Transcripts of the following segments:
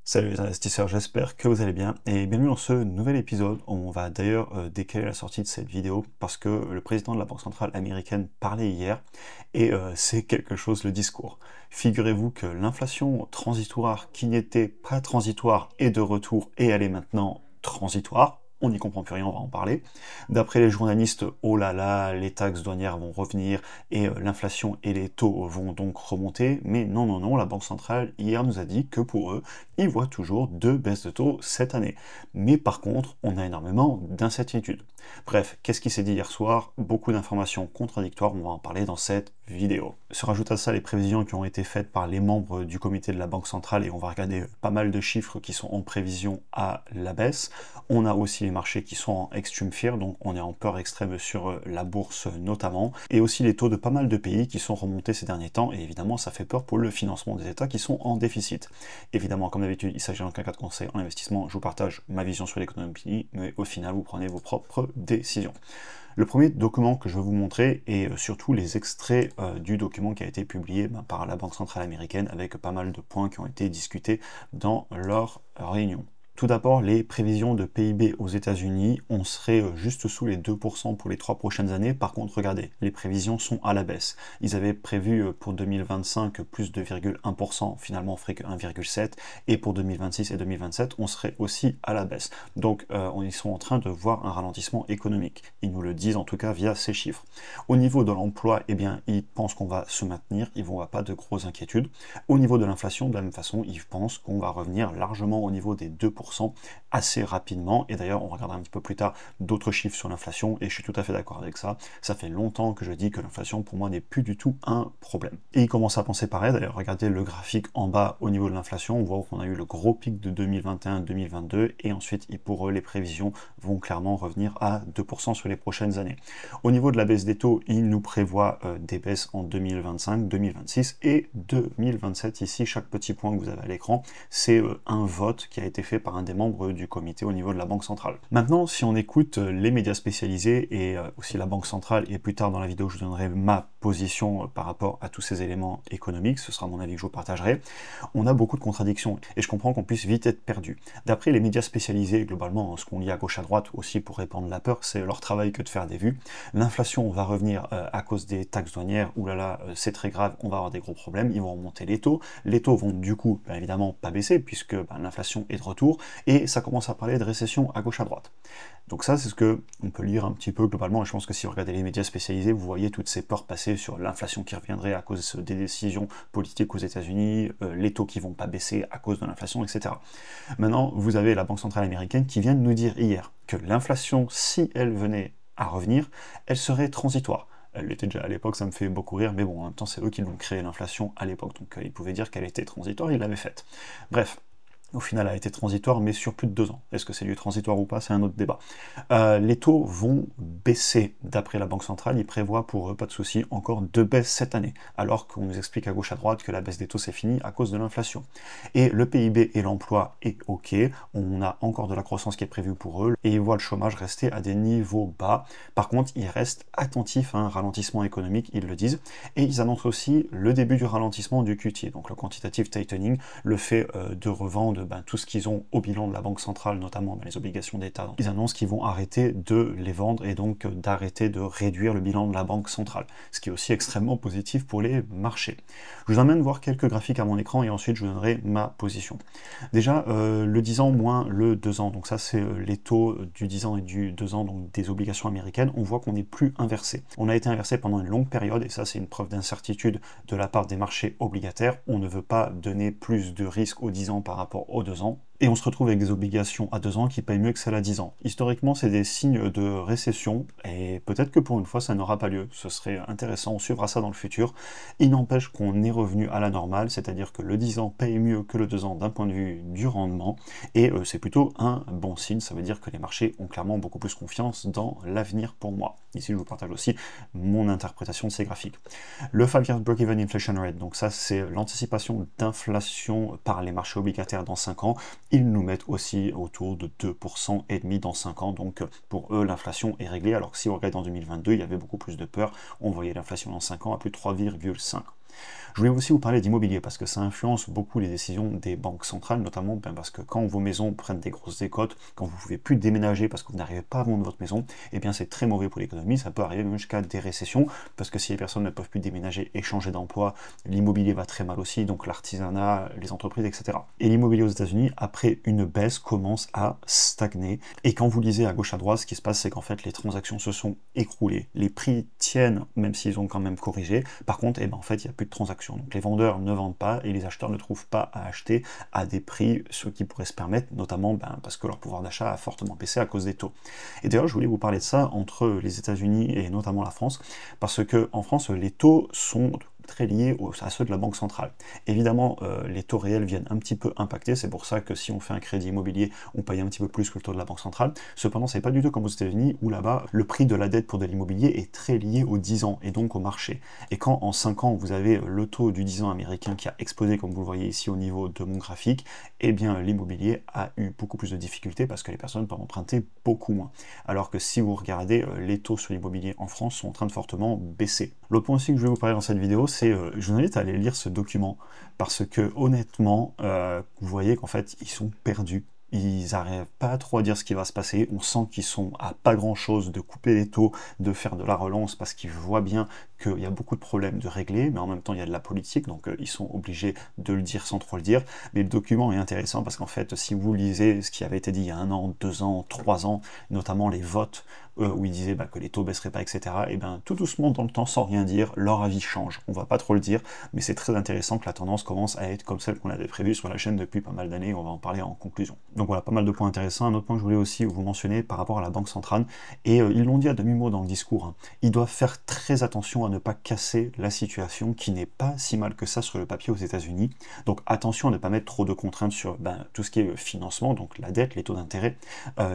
Salut les investisseurs, j'espère que vous allez bien et bienvenue dans ce nouvel épisode. On va d'ailleurs décaler la sortie de cette vidéo parce que le président de la Banque centrale américaine parlait hier et c'est quelque chose le discours. Figurez-vous que l'inflation transitoire qui n'était pas transitoire est de retour et elle est maintenant transitoire. On n'y comprend plus rien, on va en parler. D'après les journalistes, oh là là, les taxes douanières vont revenir et l'inflation et les taux vont donc remonter. Mais non, non, non, la Banque centrale hier nous a dit que pour eux, ils voient toujours deux baisses de taux cette année. Mais par contre, on a énormément d'incertitudes. Bref, qu'est-ce qui s'est dit hier soir? Beaucoup d'informations contradictoires, on va en parler dans cette vidéo. Se rajoute à ça les prévisions qui ont été faites par les membres du comité de la Banque centrale et on va regarder pas mal de chiffres qui sont en prévision à la baisse. On a aussi les marchés qui sont en extreme fear, donc on est en peur extrême sur la bourse notamment, et aussi les taux de pas mal de pays qui sont remontés ces derniers temps, et évidemment ça fait peur pour le financement des États qui sont en déficit. Évidemment, comme d'habitude, il s'agit d'aucun cas de conseil en investissement, je vous partage ma vision sur l'économie, mais au final vous prenez vos propres décisions. Le premier document que je vais vous montrer et surtout les extraits du document qui a été publié par la Banque centrale américaine avec pas mal de points qui ont été discutés dans leur réunion. Tout d'abord, les prévisions de PIB aux États-Unis, on serait juste sous les 2% pour les 3 prochaines années. Par contre, regardez, les prévisions sont à la baisse. Ils avaient prévu pour 2025 plus 2,1%, finalement on ferait que 1,7%, et pour 2026 et 2027, on serait aussi à la baisse. Donc, ils sont en train de voir un ralentissement économique. Ils nous le disent en tout cas via ces chiffres. Au niveau de l'emploi, eh bien, ils pensent qu'on va se maintenir, ils vont pas de grosses inquiétudes. Au niveau de l'inflation, de la même façon, ils pensent qu'on va revenir largement au niveau des 2% assez rapidement, et d'ailleurs on regardera un petit peu plus tard d'autres chiffres sur l'inflation, et je suis tout à fait d'accord avec ça. Ça fait longtemps que je dis que l'inflation pour moi n'est plus du tout un problème. Et ils commencent à penser pareil, d'ailleurs regardez le graphique en bas au niveau de l'inflation, on voit qu'on a eu le gros pic de 2021-2022, et ensuite pour eux les prévisions vont clairement revenir à 2% sur les prochaines années. Au niveau de la baisse des taux, ils nous prévoient des baisses en 2025, 2026 et 2027. Ici, chaque petit point que vous avez à l'écran, c'est un vote qui a été fait par un des membres du comité au niveau de la Banque centrale. Maintenant, si on écoute les médias spécialisés et aussi la Banque centrale, et plus tard dans la vidéo, je vous donnerai ma position par rapport à tous ces éléments économiques, ce sera mon avis que je vous partagerai, on a beaucoup de contradictions, et je comprends qu'on puisse vite être perdu. D'après les médias spécialisés, globalement, ce qu'on lit à gauche à droite aussi pour répandre la peur, c'est leur travail que de faire des vues. L'inflation va revenir à cause des taxes douanières, oulala, c'est très grave, on va avoir des gros problèmes, ils vont remonter les taux vont du coup, évidemment, pas baisser, puisque l'inflation est de retour, et ça commence à parler de récession à gauche à droite. Donc ça, c'est ce que on peut lire un petit peu globalement, et je pense que si vous regardez les médias spécialisés, vous voyez toutes ces peurs passer sur l'inflation qui reviendrait à cause des décisions politiques aux États-Unis, les taux qui vont pas baisser à cause de l'inflation, etc. Maintenant, vous avez la Banque centrale américaine qui vient de nous dire hier que l'inflation, si elle venait à revenir, elle serait transitoire. Elle l'était déjà à l'époque, ça me fait beaucoup rire, mais bon, en même temps, c'est eux qui l'ont créé l'inflation à l'époque, donc ils pouvaient dire qu'elle était transitoire, ils l'avaient faite. Bref. Au final, elle a été transitoire, mais sur plus de 2 ans. Est-ce que c'est du transitoire ou pas? C'est un autre débat. Les taux vont baisser, d'après la Banque centrale. Ils prévoient pour eux, pas de souci, encore 2 baisses cette année, alors qu'on nous explique à gauche à droite que la baisse des taux c'est fini à cause de l'inflation. Et le PIB et l'emploi est OK, on a encore de la croissance qui est prévue pour eux, et ils voient le chômage rester à des niveaux bas. Par contre, ils restent attentifs à un ralentissement économique, ils le disent, et ils annoncent aussi le début du ralentissement du QT, donc le quantitative tightening, le fait de revendre tout ce qu'ils ont au bilan de la Banque centrale, notamment les obligations d'État. Ils annoncent qu'ils vont arrêter de les vendre et donc d'arrêter de réduire le bilan de la Banque centrale, ce qui est aussi extrêmement positif pour les marchés. Je vous emmène voir quelques graphiques à mon écran et ensuite je vous donnerai ma position. Déjà, le 10 ans moins le 2 ans, donc ça c'est les taux du 10 ans et du 2 ans, donc des obligations américaines, on voit qu'on n'est plus inversé. On a été inversé pendant une longue période et ça c'est une preuve d'incertitude de la part des marchés obligataires. On ne veut pas donner plus de risques aux 10 ans par rapport aux 2 ans. Et on se retrouve avec des obligations à 2 ans qui payent mieux que celles à 10 ans. Historiquement, c'est des signes de récession, et peut-être que pour une fois, ça n'aura pas lieu. Ce serait intéressant, on suivra ça dans le futur. Il n'empêche qu'on est revenu à la normale, c'est-à-dire que le 10 ans paye mieux que le 2 ans d'un point de vue du rendement, et c'est plutôt un bon signe, ça veut dire que les marchés ont clairement beaucoup plus confiance dans l'avenir pour moi. Ici, je vous partage aussi mon interprétation de ces graphiques. Le 5-year break-even inflation rate, donc ça, c'est l'anticipation d'inflation par les marchés obligataires dans 5 ans. Ils nous mettent aussi autour de 2% et demi dans 5 ans, donc pour eux l'inflation est réglée, alors que si on regarde en 2022, il y avait beaucoup plus de peur, on voyait l'inflation dans 5 ans à plus de 3,5. Je voulais aussi vous parler d'immobilier parce que ça influence beaucoup les décisions des banques centrales, notamment parce que quand vos maisons prennent des grosses décotes, quand vous ne pouvez plus déménager parce que vous n'arrivez pas à vendre votre maison, eh bien c'est très mauvais pour l'économie, ça peut arriver même jusqu'à des récessions, parce que si les personnes ne peuvent plus déménager et changer d'emploi, l'immobilier va très mal aussi, donc l'artisanat, les entreprises, etc. Et l'immobilier aux États-Unis, après une baisse, commence à stagner. Et quand vous lisez à gauche à droite, ce qui se passe, c'est qu'en fait les transactions se sont écroulées, les prix tiennent, même s'ils ont quand même corrigé. Par contre, en fait, il n'y a plus de transactions. Donc les vendeurs ne vendent pas et les acheteurs ne trouvent pas à acheter à des prix ceux qui pourraient se permettre, notamment parce que leur pouvoir d'achat a fortement baissé à cause des taux. Et d'ailleurs, je voulais vous parler de ça entre les États-Unis et notamment la France, parce que en France, les taux sont très liés à ceux de la Banque centrale. Évidemment, les taux réels viennent un petit peu impacter, c'est pour ça que si on fait un crédit immobilier, on paye un petit peu plus que le taux de la Banque centrale. Cependant, c'est pas du tout comme aux États-Unis, où là-bas, le prix de la dette pour de l'immobilier est très lié aux 10 ans, et donc au marché. Et quand en 5 ans, vous avez le taux du 10 ans américain qui a explosé, comme vous le voyez ici au niveau de mon graphique, eh bien l'immobilier a eu beaucoup plus de difficultés parce que les personnes peuvent emprunter beaucoup moins. Alors que si vous regardez, les taux sur l'immobilier en France sont en train de fortement baisser. L'autre point aussi que je vais vous parler dans cette vidéo, c'est, je vous invite à aller lire ce document, parce que honnêtement, vous voyez qu'en fait, ils sont perdus. Ils n'arrivent pas trop à dire ce qui va se passer. On sent qu'ils sont à pas grand chose de couper les taux, de faire de la relance, parce qu'ils voient bien qu'il y a beaucoup de problèmes de régler, mais en même temps il y a de la politique, donc ils sont obligés de le dire sans trop le dire. Mais le document est intéressant parce qu'en fait, si vous lisez ce qui avait été dit il y a 1 an, 2 ans, 3 ans, notamment les votes, où ils disaient que les taux baisseraient pas, etc., et bien tout doucement dans le temps, sans rien dire, leur avis change. On va pas trop le dire, mais c'est très intéressant que la tendance commence à être comme celle qu'on avait prévue sur la chaîne depuis pas mal d'années, on va en parler en conclusion. Donc voilà, pas mal de points intéressants. Un autre point que je voulais aussi vous mentionner par rapport à la Banque centrale, et ils l'ont dit à demi-mot dans le discours, hein, ils doivent faire très attention à ne pas casser la situation qui n'est pas si mal que ça sur le papier aux États-Unis. Donc attention à ne pas mettre trop de contraintes sur tout ce qui est financement, donc la dette, les taux d'intérêt,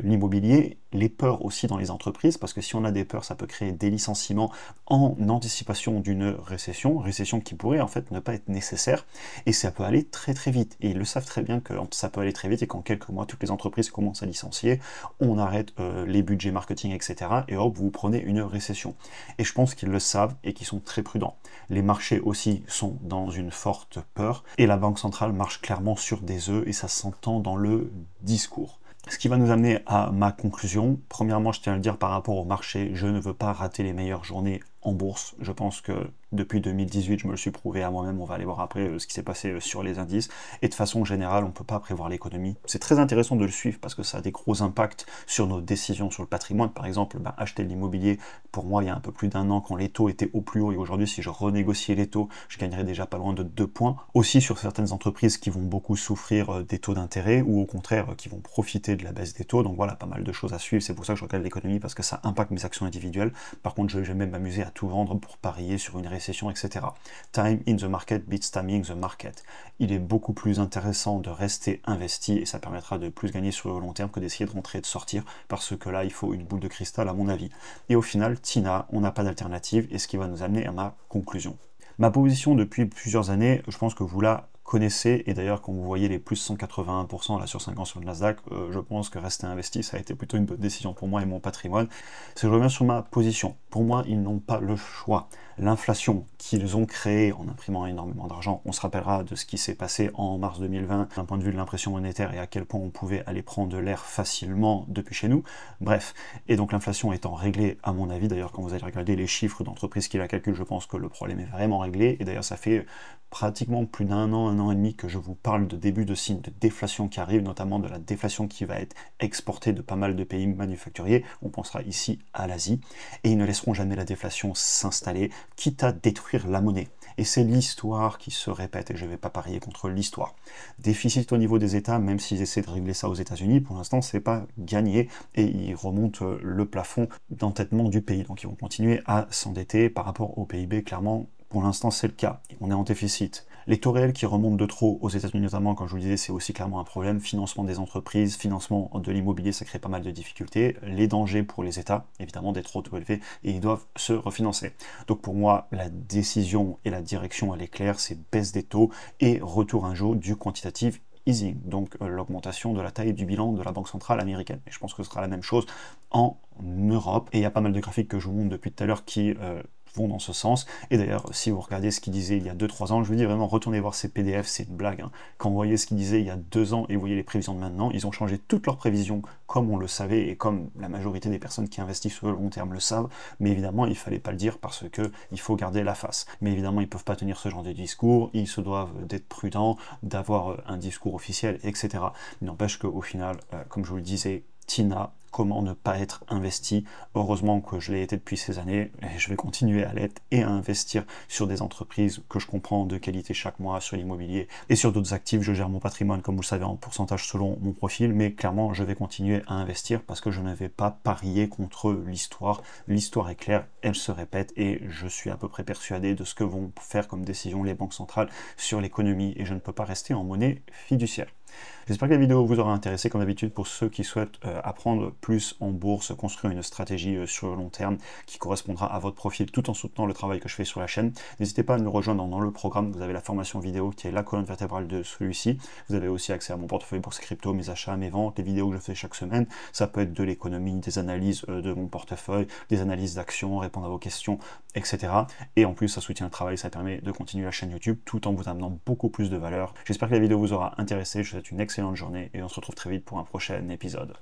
l'immobilier, les peurs aussi dans les entreprises, parce que si on a des peurs, ça peut créer des licenciements en anticipation d'une récession qui pourrait en fait ne pas être nécessaire, et ça peut aller très très vite. Et ils le savent très bien que ça peut aller très vite et qu'en quelques mois, toutes les entreprises commencent à licencier, on arrête les budgets marketing, etc. et hop, vous prenez une récession. Et je pense qu'ils le savent et qu'ils sont très prudents. Les marchés aussi sont dans une forte peur, et la Banque centrale marche clairement sur des œufs, et ça s'entend dans le discours. Ce qui va nous amener à ma conclusion. Premièrement, je tiens à le dire par rapport au marché, je ne veux pas rater les meilleures journées en bourse. Je pense que depuis 2018, je me le suis prouvé à moi-même, on va aller voir après ce qui s'est passé sur les indices, et de façon générale, on ne peut pas prévoir l'économie. C'est très intéressant de le suivre parce que ça a des gros impacts sur nos décisions sur le patrimoine. Par exemple, acheter de l'immobilier, pour moi, il y a un peu plus d'1 an, quand les taux étaient au plus haut, et aujourd'hui, si je renégociais les taux, je gagnerais déjà pas loin de 2 points. Aussi sur certaines entreprises qui vont beaucoup souffrir des taux d'intérêt, ou au contraire, qui vont profiter de la baisse des taux. Donc voilà, pas mal de choses à suivre. C'est pour ça que je regarde l'économie, parce que ça impacte mes actions individuelles. Par contre, je vais même m'amuser à tout vendre pour parier sur une récession, etc. Time in the market beats timing the market. Il est beaucoup plus intéressant de rester investi, et ça permettra de plus gagner sur le long terme que d'essayer de rentrer et de sortir, parce que là, il faut une boule de cristal à mon avis. Et au final, Tina, on n'a pas d'alternative, et ce qui va nous amener à ma conclusion. Ma position depuis plusieurs années, je pense que vous la connaissez, et d'ailleurs quand vous voyez les plus 181% là sur 5 ans sur le Nasdaq, je pense que rester investi, ça a été plutôt une bonne décision pour moi et mon patrimoine. Si je reviens sur ma position, pour moi, ils n'ont pas le choix. L'inflation qu'ils ont créée en imprimant énormément d'argent, on se rappellera de ce qui s'est passé en mars 2020 d'un point de vue de l'impression monétaire et à quel point on pouvait aller prendre de l'air facilement depuis chez nous. Bref, et donc l'inflation étant réglée à mon avis, d'ailleurs quand vous allez regarder les chiffres d'entreprises qui la calculent, je pense que le problème est vraiment réglé, et d'ailleurs ça fait pratiquement plus d'1 an, 1 an et demi que je vous parle de début de signes de déflation qui arrive, notamment de la déflation qui va être exportée de pas mal de pays manufacturiers, on pensera ici à l'Asie, et ils ne laisseront jamais la déflation s'installer, quitte à détruire la monnaie. Et c'est l'histoire qui se répète, et je ne vais pas parier contre l'histoire. Déficit au niveau des États, même s'ils essaient de régler ça aux États-Unis, pour l'instant c'est pas gagné, et ils remontent le plafond d'entêtement du pays, donc ils vont continuer à s'endetter par rapport au PIB, clairement. Pour l'instant, c'est le cas. On est en déficit. Les taux réels qui remontent de trop aux États-Unis notamment, comme je vous le disais, c'est aussi clairement un problème. Financement des entreprises, financement de l'immobilier, ça crée pas mal de difficultés. Les dangers pour les États, évidemment, d'être trop taux élevés, et ils doivent se refinancer. Donc pour moi, la décision et la direction, elle est claire, c'est baisse des taux et retour un jour du quantitative easing, donc l'augmentation de la taille du bilan de la Banque centrale américaine. Et je pense que ce sera la même chose en Europe. Et il y a pas mal de graphiques que je vous montre depuis tout à l'heure qui vont dans ce sens. Et d'ailleurs, si vous regardez ce qu'il disait il y a 2-3 ans, je vous dis vraiment, retournez voir ces PDF, c'est une blague, hein. Quand vous voyez ce qu'il disait il y a 2 ans et vous voyez les prévisions de maintenant, ils ont changé toutes leurs prévisions comme on le savait et comme la majorité des personnes qui investissent sur le long terme le savent, mais évidemment, il fallait pas le dire parce que il faut garder la face. Mais évidemment, ils peuvent pas tenir ce genre de discours, ils se doivent d'être prudents, d'avoir un discours officiel, etc. Il n'empêche qu'au final, comme je vous le disais, Tina, comment ne pas être investi. Heureusement que je l'ai été depuis ces années, et je vais continuer à l'être et à investir sur des entreprises que je comprends de qualité chaque mois, sur l'immobilier et sur d'autres actifs. Je gère mon patrimoine, comme vous le savez, en pourcentage selon mon profil, mais clairement, je vais continuer à investir parce que je ne vais pas parier contre l'histoire. L'histoire est claire, elle se répète, et je suis à peu près persuadé de ce que vont faire comme décision les banques centrales sur l'économie, et je ne peux pas rester en monnaie fiduciaire. J'espère que la vidéo vous aura intéressé, comme d'habitude, pour ceux qui souhaitent apprendre plus en bourse, construire une stratégie sur le long terme qui correspondra à votre profil tout en soutenant le travail que je fais sur la chaîne. N'hésitez pas à nous rejoindre dans le programme, vous avez la formation vidéo qui est la colonne vertébrale de celui-ci. Vous avez aussi accès à mon portefeuille bourse et crypto, mes achats, mes ventes, les vidéos que je fais chaque semaine. Ça peut être de l'économie, des analyses de mon portefeuille, des analyses d'actions, répondre à vos questions, etc. Et en plus, ça soutient le travail, ça permet de continuer la chaîne YouTube tout en vous amenant beaucoup plus de valeur. J'espère que la vidéo vous aura intéressé, je vous souhaite une excellente journée et on se retrouve très vite pour un prochain épisode.